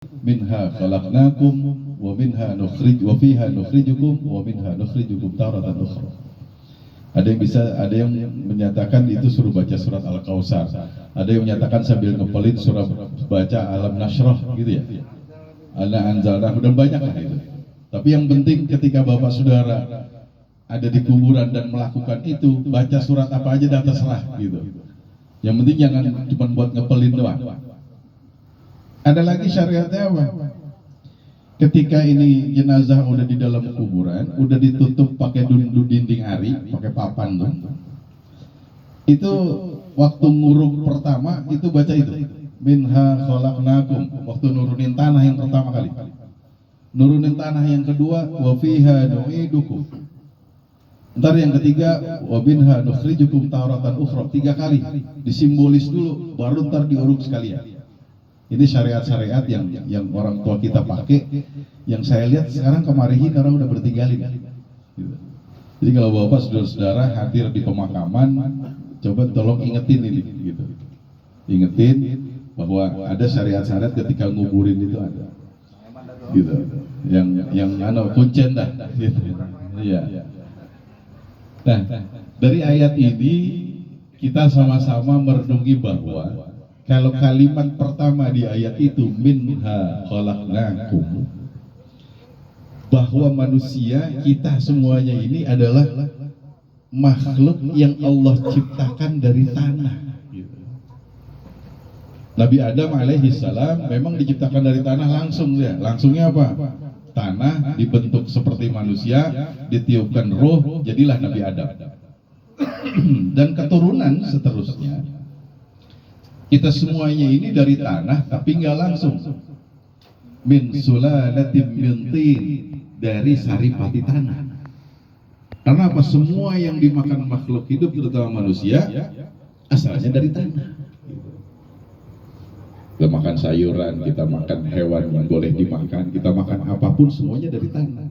minha khalaqnakum wa minha nukhrijukum wa minha nukhrijukum taratan ukhra. Ada yang menyatakan itu suruh baca surat Al-Kautsar. Ada yang menyatakan sambil ngepelin surah baca Alam Nashrah gitu ya. Ana anzalna, dan banyak lah itu. Tapi yang penting ketika Bapak Saudara ada di kuburan dan melakukan itu, baca surat apa aja dah terserah gitu. Yang penting jangan cuma buat ngepelin doang. Ada lagi syariatnya apa? Ketika ini jenazah udah di dalam kuburan, udah ditutup pakai dinding ari, pakai papan tuh. Itu waktu nguruk pertama itu baca itu. Minha khalaqnakum, waktu nurunin tanah yang pertama kali. Nurunin tanah yang kedua, wa fiha nu'idukum. Ntar yang ketiga, wa minha nukhrijukum taratan ukhra, 3 kali. Disimbolis dulu, baru ntar diuruk sekalian. Ini syariat-syariat yang orang tua kita pakai, yang saya lihat sekarang kemarihin orang udah bertinggalin. Gitu. Jadi kalau Bapak saudara-saudara hadir di pemakaman, coba tolong ingetin ini, gitu. Ingetin bahwa ada syariat-syariat ketika nguburin itu ada, gitu. Yang kuncen dah, gitu. Iya. Nah, dari ayat ini kita sama-sama merenungi bahwa kalau kalimat pertama di ayat itu minha khalaqnakum, bahwa manusia kita semuanya ini adalah makhluk yang Allah ciptakan dari tanah. Nabi Adam alaihi salam memang diciptakan dari tanah langsung ya. Langsungnya apa? Tanah dibentuk seperti manusia, ditiupkan roh, jadilah Nabi Adam. Dan keturunan seterusnya. Kita semuanya ini dari tanah, tapi nggak langsung. Min sulalatin min tin, dari saripati tanah. Karena apa? Semua yang dimakan makhluk hidup, terutama manusia, asalnya dari tanah. Kita makan sayuran, kita makan hewan yang boleh dimakan, kita makan apapun, semuanya dari tanah.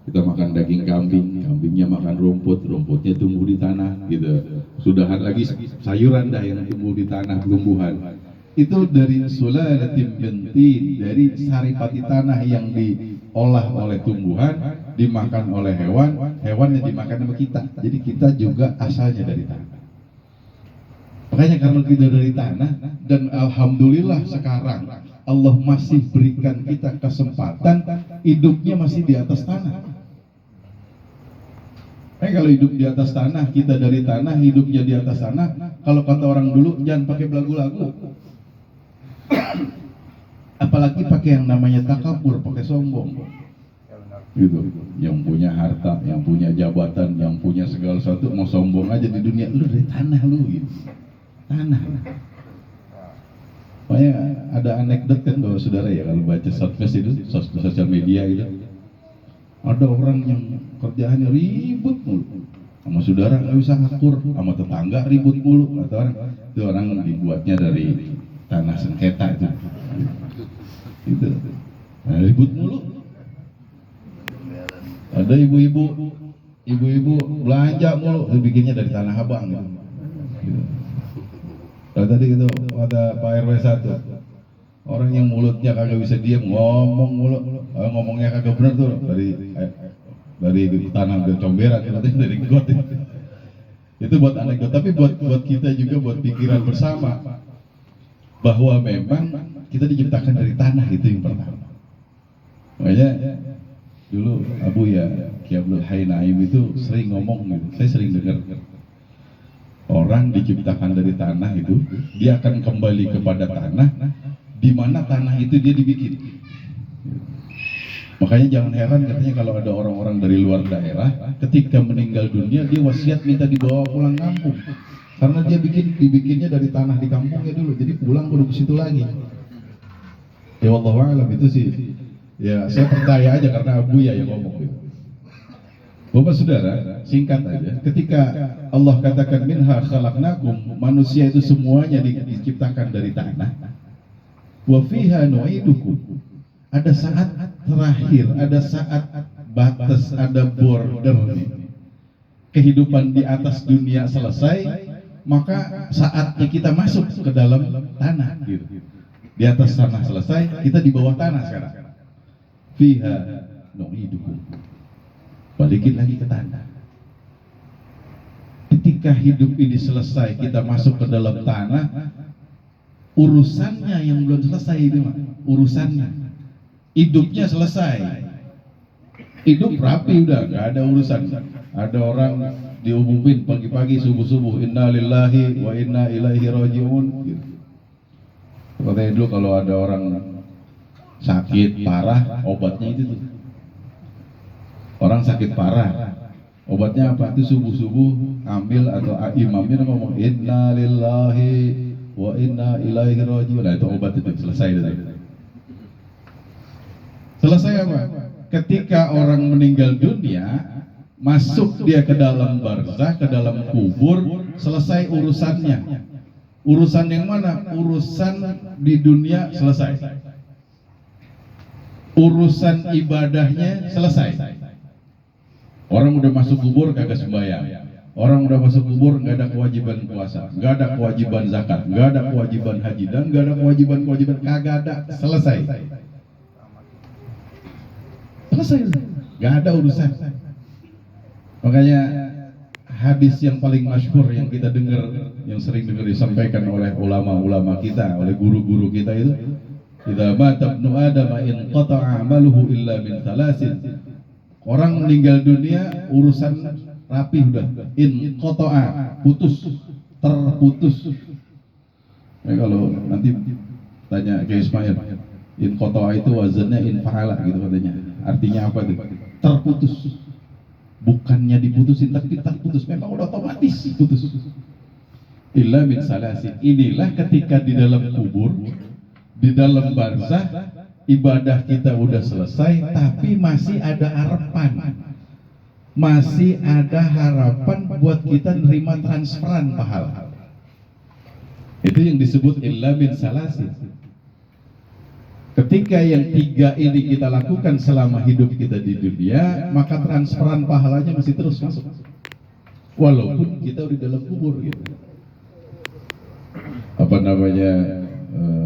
Kita makan daging kambing, kambingnya makan rumput, rumputnya tumbuh di tanah, gitu. Sudahan lagi sayuran dah yang tumbuh di tanah, tumbuhan. Itu dari sulalatin min tin, dari saripati tanah yang diolah oleh tumbuhan, dimakan oleh hewan, hewan yang dimakan sama kita. Jadi kita juga asalnya dari tanah. Makanya karena kita dari tanah, dan alhamdulillah sekarang Allah masih berikan kita kesempatan hidupnya masih di atas tanah. Kalau hidup di atas tanah, kita dari tanah, hidupnya di atas tanah. Kalau kata orang dulu, jangan pakai belagu-lagu. Apalagi pakai yang namanya takabur, pakai sombong. Gitu. Yang punya harta, yang punya jabatan, yang punya segala sesuatu, mau sombong aja di dunia. Lu dari tanah lu, gitu. Tanah. Makanya ada anekdot kan bahwa saudara ya, kalau baca Southwest itu, sosial media itu, ada orang yang kerjaannya ribut mulu, sama saudara nggak bisa ngakur, sama tetangga ribut mulu, kata orang itu orang dibuatnya dari tanah sengketa itu, nah, ribut mulu. Ada ibu-ibu belanja mulu, bikinnya dari tanah abang gitu. Nah, tadi itu ada Pak RW 1, orang yang mulutnya kagak bisa diam, ngomong mulu, ngomongnya kagak benar tuh, dari tanah ke comberan, katanya dari got. Itu buat anekdot, tapi buat kita juga, buat pikiran bersama bahwa memang kita diciptakan dari tanah, itu yang pertama. Makanya dulu Abu ya Ki Abdul Hayy Naim itu sering ngomong gitu, saya sering dengar, orang diciptakan dari tanah itu, dia akan kembali kepada tanah, di mana tanah itu dia dibikin. Makanya jangan heran katanya kalau ada orang-orang dari luar daerah, ketika meninggal dunia dia wasiat minta dibawa pulang kampung, karena dia dibikinnya dari tanah di kampungnya dulu, jadi pulang kudu ke situ lagi. Ya wallahu a'lam, itu sih. Ya saya percaya aja karena Abu ya yang ngomong gitu. Bapak saudara, singkat aja, ketika Allah katakan minha khalaqnakum, manusia itu semuanya diciptakan dari tanah. Wa fiha nu'idukum. Ada saat terakhir, ada saat batas, ada border nih. Kehidupan di atas dunia selesai, maka saatnya kita masuk ke dalam tanah gitu. Di atas tanah selesai, kita di bawah tanah sekarang. Fiha nu'idukum. Balikin lagi ke tanah. Ketika hidup ini selesai, kita masuk ke dalam tanah, urusannya yang belum selesai itu, urusannya. Hidupnya selesai. Hidup rapi udah, nggak ada urusan. Ada orang diumumin pagi-pagi subuh-subuh, inna lillahi wa inna ilaihi raji'un. Gitu. Katanya dulu kalau ada orang sakit parah, obatnya itu tuh. Orang sakit parah, obatnya apa? Itu subuh-subuh ambil atau imamnya ngomong inna lillahi wa inna ilaihi raji'un. Nah itu obat itu, selesai itu. Selesai apa? Ketika orang meninggal dunia, masuk dia ke dalam barzah, ke dalam kubur, selesai urusannya. Urusan yang mana? Urusan di dunia selesai. Urusan ibadahnya selesai. Orang udah masuk kubur kagak sembahyang. Orang udah masuk kubur nggak ada kewajiban puasa, nggak ada kewajiban zakat, nggak ada kewajiban haji, dan nggak ada kewajiban kagak ada. Selesai. Selesai. Nggak ada urusan. Makanya hadis yang paling masyhur yang kita dengar, yang sering dengar disampaikan oleh ulama-ulama kita, oleh guru-guru kita itu, idza mata ibnu adam in qata'a amaluhu illa min thalathin. Orang meninggal dunia urusan rapi udah, in qata'a, putus, terputus. Ya, kalau nanti tanya ke Ismail, in qata'a itu wazannya in fa'ala gitu katanya. Artinya apa itu? Terputus. Bukannya diputusin, tapi terputus. Memang udah otomatis putus. Illa min salasin. Inilah ketika di dalam kubur, di dalam barzah, ibadah kita udah selesai, tapi masih ada harapan. Masih ada harapan buat kita nerima transferan pahala. Itu yang disebut illa min salasin. Ketika yang tiga ini kita lakukan selama hidup kita di dunia, maka transferan pahalanya masih terus masuk. Walaupun kita udah di dalam kubur gitu. Apa namanya,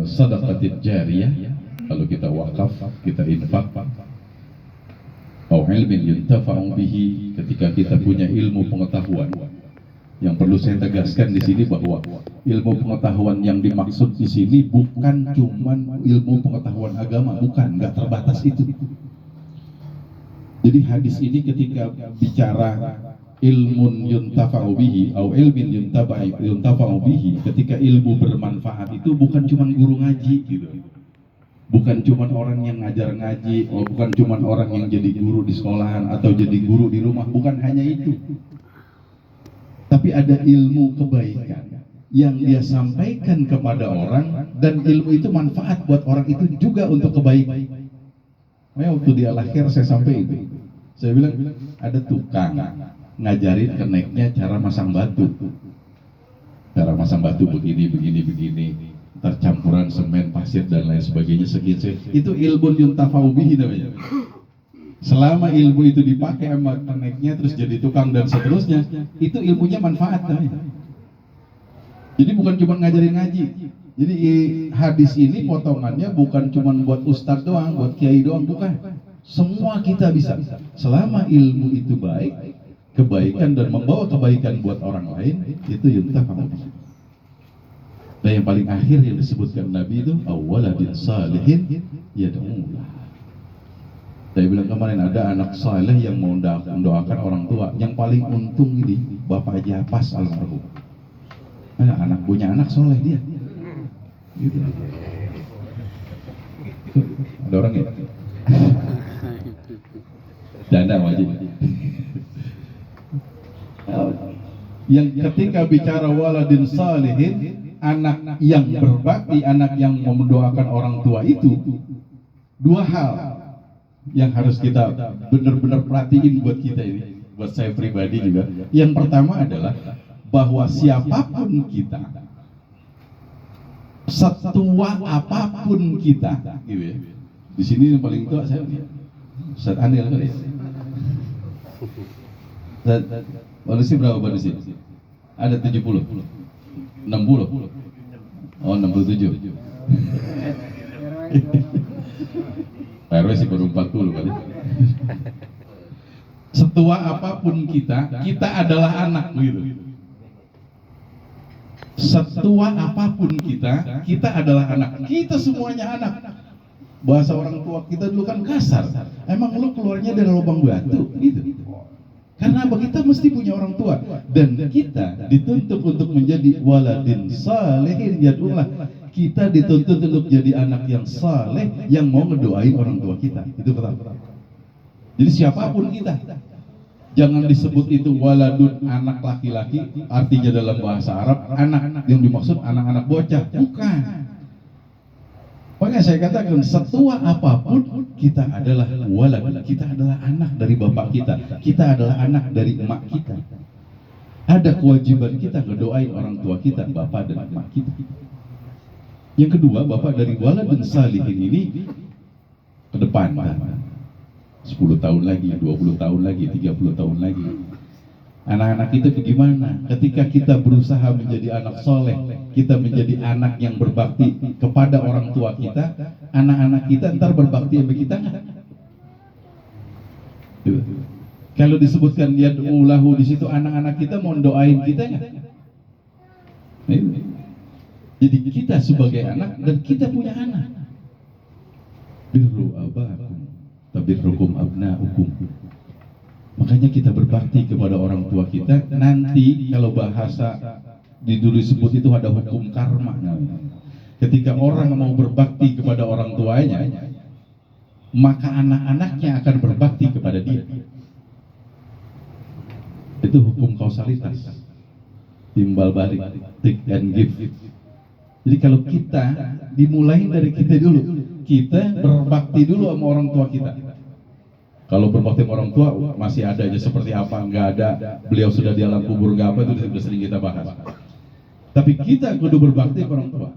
sedekah jariyah, kalau kita wakaf, kita infak, atau ilmin yuntafa'u bihi, ketika kita punya ilmu pengetahuan. Yang perlu saya tegaskan di sini bahwa ilmu pengetahuan yang dimaksud di sini bukan cuman ilmu pengetahuan agama, bukan, nggak terbatas itu. Jadi hadis ini ketika bicara ilmun yuntafa'u bihi atau ilmin yuntafa'u bihi, ketika ilmu bermanfaat itu bukan cuman guru ngaji gitu. Bukan cuman orang yang ngajar ngaji, bukan cuman orang yang jadi guru di sekolahan atau jadi guru di rumah, bukan hanya itu. Tapi ada ilmu kebaikan yang dia sampaikan kepada orang, dan ilmu itu manfaat buat orang itu juga untuk kebaikan. Waktu dia lahir saya sampai itu, saya bilang ada tukang ngajarin keneknya cara masang batu. Cara masang batu begini, tercampuran semen, pasir dan lain sebagainya segitu. Itu ilmu yuntafa'u bihi namanya. Selama ilmu itu dipakai sama keneknya terus jadi tukang dan seterusnya, itu ilmunya manfaat namanya. Jadi bukan cuma ngajarin ngaji. Jadi hadis ini potongannya bukan cuma buat ustadz doang, buat kiai doang, bukan. Semua kita bisa. Selama ilmu itu baik, kebaikan dan membawa kebaikan buat orang lain, itu yuntafa'u bihi. Dan yang paling akhir yang disebutkan Nabi itu awwaladin salihin yad'ulah. Saya bilang kemarin ada anak saleh yang mau mendoakan orang tua. Yang paling untung ini Bapak Japas almarhum. Anak punya anak soleh dia. Gitu. Ada orang ya? Janda wajib. Yang ketika bicara waladin salihin, anak yang berbakti, anak yang mendoakan orang tua itu, dua hal yang harus kita benar-benar perhatiin buat kita ini, buat saya pribadi juga. Yang pertama adalah bahwa siapapun kita, setua apapun kita, gitu ya. Di sini yang paling tua saya, Ustaz Anil kali ya. Manusia berapa manusia? Ada 70, 60, oh 67. Pak RW sih baru 40 kali. Setua apapun kita adalah anak gitu. Setua apapun kita adalah anak. Kita semuanya anak. Bahasa orang tua kita dulu kan kasar. Emang lu keluarnya dari lubang batu gitu. Karena apa? Kita mesti punya orang tua dan kita dituntut untuk menjadi waladin salihin yad'ullah. Kita dituntut untuk jadi anak yang saleh yang mau ngedoain orang tua kita. Itu pertama. Jadi siapapun kita, jangan disebut itu waladun, anak laki-laki, artinya dalam bahasa Arab anak yang dimaksud anak-anak bocah, bukan. Makanya saya katakan setua apapun kita adalah walad, kita adalah anak dari bapak kita adalah anak dari emak kita. Ada kewajiban kita ngedoain orang tua kita, bapak dan emak kita. Yang kedua, bapak dari waladun salihin ini ke depan, 10 tahun lagi, 20 tahun lagi, 30 tahun lagi. Anak-anak kita bagaimana? Ketika kita berusaha menjadi anak soleh, kita menjadi anak yang berbakti kepada orang tua kita, anak-anak kita ntar berbakti sama kita nggak? Kalau disebutkan yad'ulahu di situ, anak-anak kita mau doain kita nggak? Jadi kita sebagai anak dan kita punya anak. Birru abakum tabirrukum abna'ukum. Makanya kita berbakti kepada orang tua kita. Nanti kalau bahasa di dulu disebut itu ada hukum karma. Ketika orang mau berbakti kepada orang tuanya, maka anak-anaknya akan berbakti kepada dia. Itu hukum kausalitas, timbal balik, take and give. Jadi kalau kita dimulai dari kita dulu, kita berbakti dulu sama orang tua kita. Kalau berbakti sama orang tua masih ada aja seperti apa, nggak ada, beliau sudah di alam kubur nggak apa, itu sudah sering kita bahas. Tapi kita kudu berbakti sama orang tua.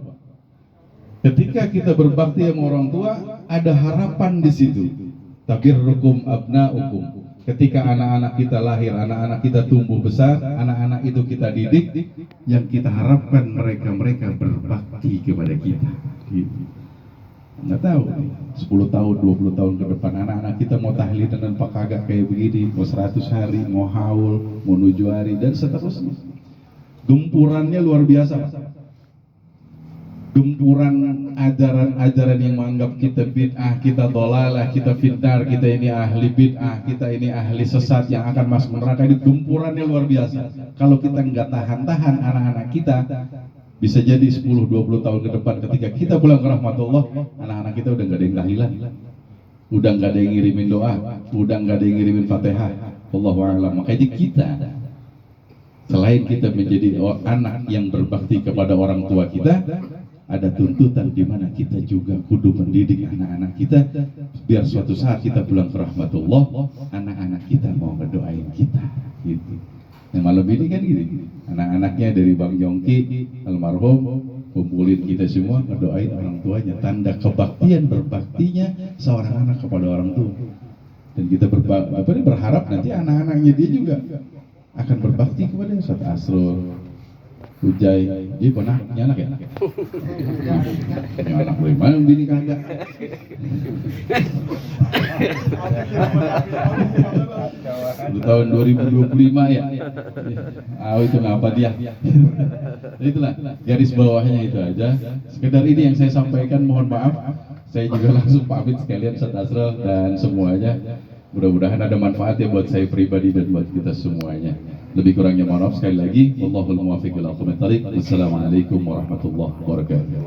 Ketika kita berbakti sama orang tua, ada harapan di situ. Tabirrukum abna'ukum. Ketika anak-anak kita lahir, anak-anak kita tumbuh besar, anak-anak itu kita didik, yang kita harapkan mereka berbakti kepada kita. Nggak tahu, 10 tahun, 20 tahun ke depan anak-anak kita mau tahlilan dan pak kagak kayak begini, mau 100 hari, mau haul, mau nuju hari, dan seterusnya. Gempurannya luar biasa. Gempuran ajaran-ajaran yang menganggap kita bid'ah, kita dolalah, kita fitnar, kita ini ahli bid'ah, kita ini ahli sesat yang akan masuk neraka. Ini gempurannya luar biasa. Kalau kita nggak tahan-tahan anak-anak kita, bisa jadi 10-20 tahun ke depan ketika kita pulang ke rahmatullah, anak-anak kita udah nggak ada yang tahlilan, udah nggak ada yang ngirimin doa, udah nggak ada yang ngirimin fatihah. Wallahu a'lam. Makanya kita, selain kita menjadi anak yang berbakti kepada orang tua kita, ada tuntutan di mana kita juga kudu mendidik anak-anak kita biar suatu saat kita pulang ke rahmatullah, anak-anak kita mau ngedoain kita gitu. Yang malam ini kan gini, anak-anaknya dari Bang Yongki almarhum kumpulin kita semua ngedoain orang tuanya, tanda kebaktian berbaktinya seorang anak kepada orang tua. Dan kita berharap nanti anak-anaknya dia juga akan berbakti kepada Ustaz Asrul, Ujai, dia penaknya anak ya? Ya anak boleh mana bini kagak? Di tahun 2025 ya? Itu ngapa dia? Itulah garis bawahnya itu aja. Sekedar ini yang saya sampaikan, mohon maaf. Saya juga langsung pamit sekalian Ustaz Asrul dan semuanya. Mudah-mudahan ada manfaat ya buat saya pribadi dan buat kita semuanya. Lebih kurangnya mohon maaf sekali lagi. Wallahul muwaffiq ila aqwamit thariq. Wassalamualaikum warahmatullahi wabarakatuh.